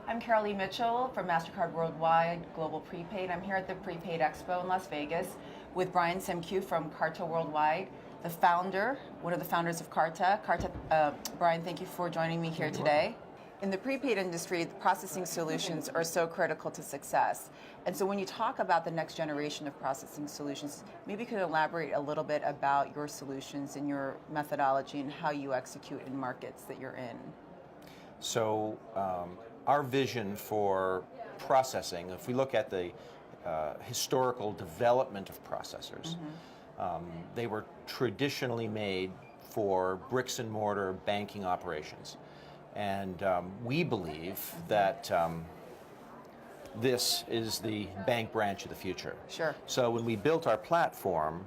I'm Carolee Mitchell from MasterCard Worldwide Global Prepaid. I'm here at the Prepaid Expo in Las Vegas with Brian Simcu from Carta Worldwide, the founder, one of the founders of Carta. Brian, thank you for joining me here today. In the prepaid industry, the processing solutions are so critical to success. And so when you talk about the next generation of processing solutions, maybe you could elaborate a little bit about your solutions and your methodology and how you execute in markets that you're in. So our vision for processing, if we look at the historical development of processors, they were traditionally made for bricks and mortar banking operations. And we believe that this is the bank branch of the future. Sure. So when we built our platform,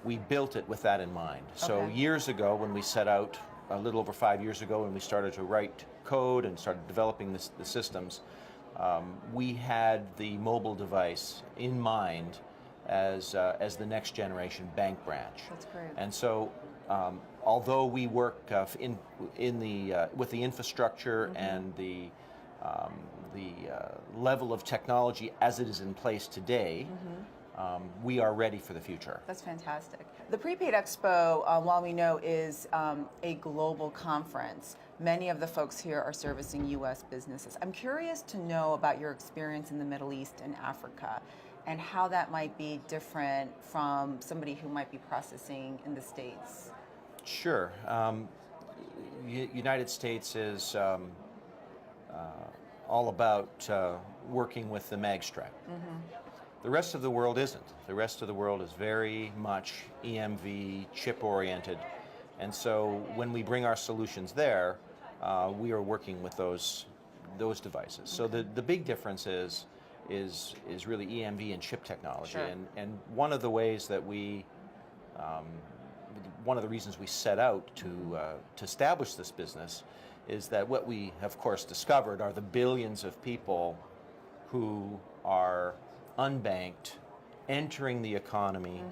we built it with that in mind. So years ago, when we set out, a little over 5 years ago, when we started to write code and started developing the systems, we had the mobile device in mind as the next generation bank branch. That's great. And so, although we work with the infrastructure and the level of technology as it is in place today, we are ready for the future. That's fantastic. The Prepaid Expo, while we know is a global conference, many of the folks here are servicing U.S. businesses. I'm curious to know about your experience in the Middle East and Africa and how that might be different from somebody who might be processing in the States. Sure. United States is all about working with the magstripe. The rest of the world isn't. The rest of the world is very much EMV, chip-oriented. And so when we bring our solutions there, we are working with those devices. So the big difference is really EMV and chip technology. Sure. And one of the ways that one of the reasons we set out to establish this business is that what we, of course, discovered are the billions of people who are unbanked, entering the economy,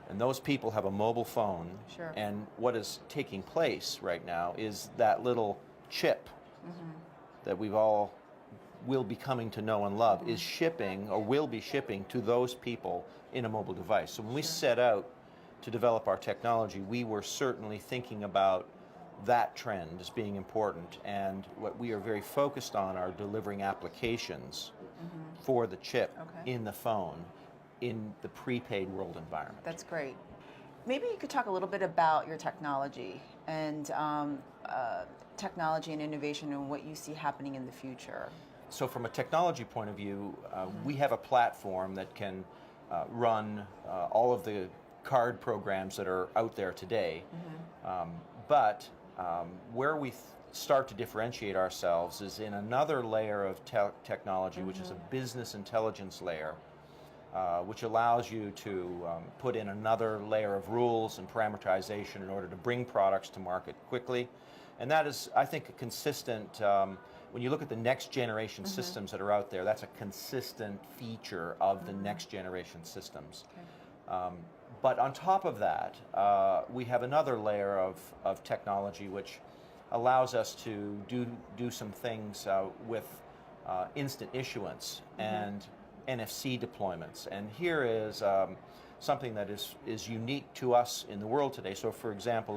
and those people have a mobile phone. Sure. And what is taking place right now is that little chip that we've all will be coming to know and love is shipping, or will be shipping, to those people in a mobile device. So when we set out to develop our technology, we were certainly thinking about that trend as being important, and what we are very focused on are delivering applications for the chip in the phone in the prepaid world environment. That's great. Maybe you could talk a little bit about your technology and technology and innovation and what you see happening in the future. So from a technology point of view, we have a platform that can run all of the card programs that are out there today, but where we start to differentiate ourselves is in another layer of technology, which is a business intelligence layer, which allows you to put in another layer of rules and parameterization in order to bring products to market quickly. And that is, I think, a consistent, when you look at the next generation systems that are out there, that's a consistent feature of the next generation systems. But on top of that, we have another layer of technology which allows us to do some things with instant issuance and NFC deployments. And here is something that is unique to us in the world today. So for example,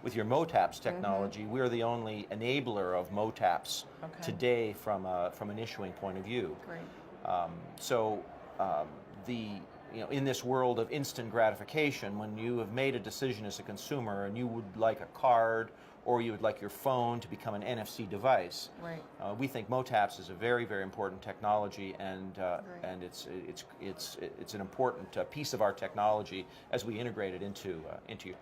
with your MoTaps technology, we're the only enabler of MoTaps today from an issuing point of view. Great. In this world of instant gratification, when you have made a decision as a consumer and you would like a card or you would like your phone to become an NFC device, we think MoTaps is a very, very important technology, and it's an important piece of our technology as we integrate it into.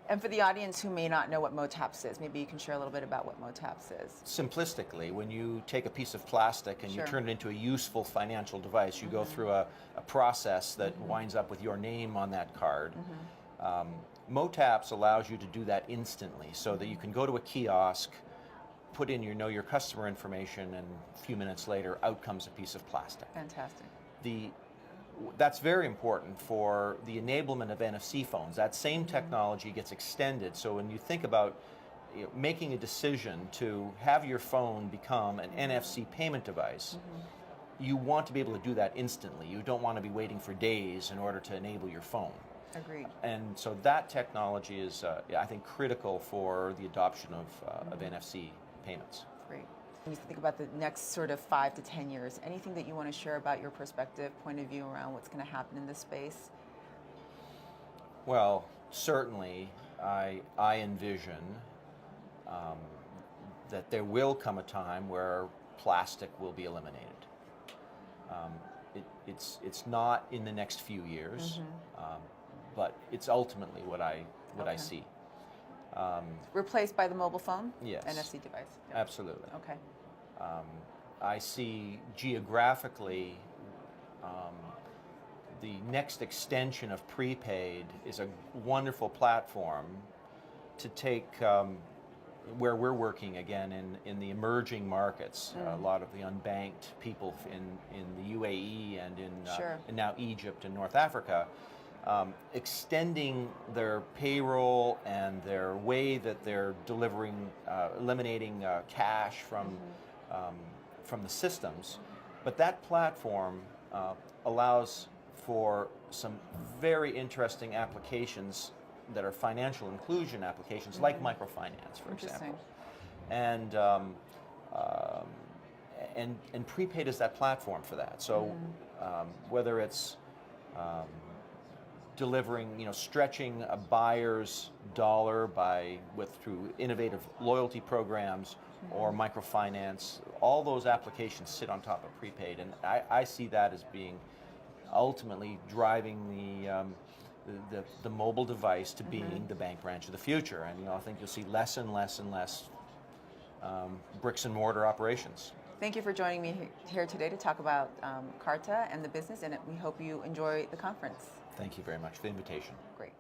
And for the audience who may not know what MoTaps is, maybe you can share a little bit about what MoTaps is. Simplistically, when you take a piece of plastic and you turn it into a useful financial device, you go through a process that winds up with your name on that card. MoTaps allows you to do that instantly, so that you can go to a kiosk, put in your customer information, and a few minutes later, out comes a piece of plastic. Fantastic. That's very important for the enablement of NFC phones. That same technology gets extended, so when you think about making a decision to have your phone become an NFC payment device, you want to be able to do that instantly. You don't want to be waiting for days in order to enable your phone. Agreed. And so that technology is, I think, critical for the adoption of NFC payments. Great. When you think about the next sort of 5 to 10 years, anything that you want to share about your perspective, point of view around what's going to happen in this space? Well, certainly, I envision that there will come a time where plastic will be eliminated. It's not in the next few years, but it's ultimately what I see. Replaced by the mobile phone? Yes. NFC device? Yep. Absolutely. Okay. I see geographically the next extension of prepaid is a wonderful platform to take where we're working again in the emerging markets, a lot of the unbanked people in the UAE and in now Egypt and North Africa, extending their payroll and their way that they're delivering, eliminating cash from the systems. But that platform allows for some very interesting applications that are financial inclusion applications, like microfinance, for example. And prepaid is that platform for that. So whether it's delivering, stretching a buyer's dollar through innovative loyalty programs or microfinance, all those applications sit on top of prepaid, and I see that as being ultimately driving the mobile device to being the bank branch of the future. And I think you'll see less and less and less bricks and mortar operations. Thank you for joining me here today to talk about Carta and the business, and we hope you enjoy the conference. Thank you very much for the invitation. Great.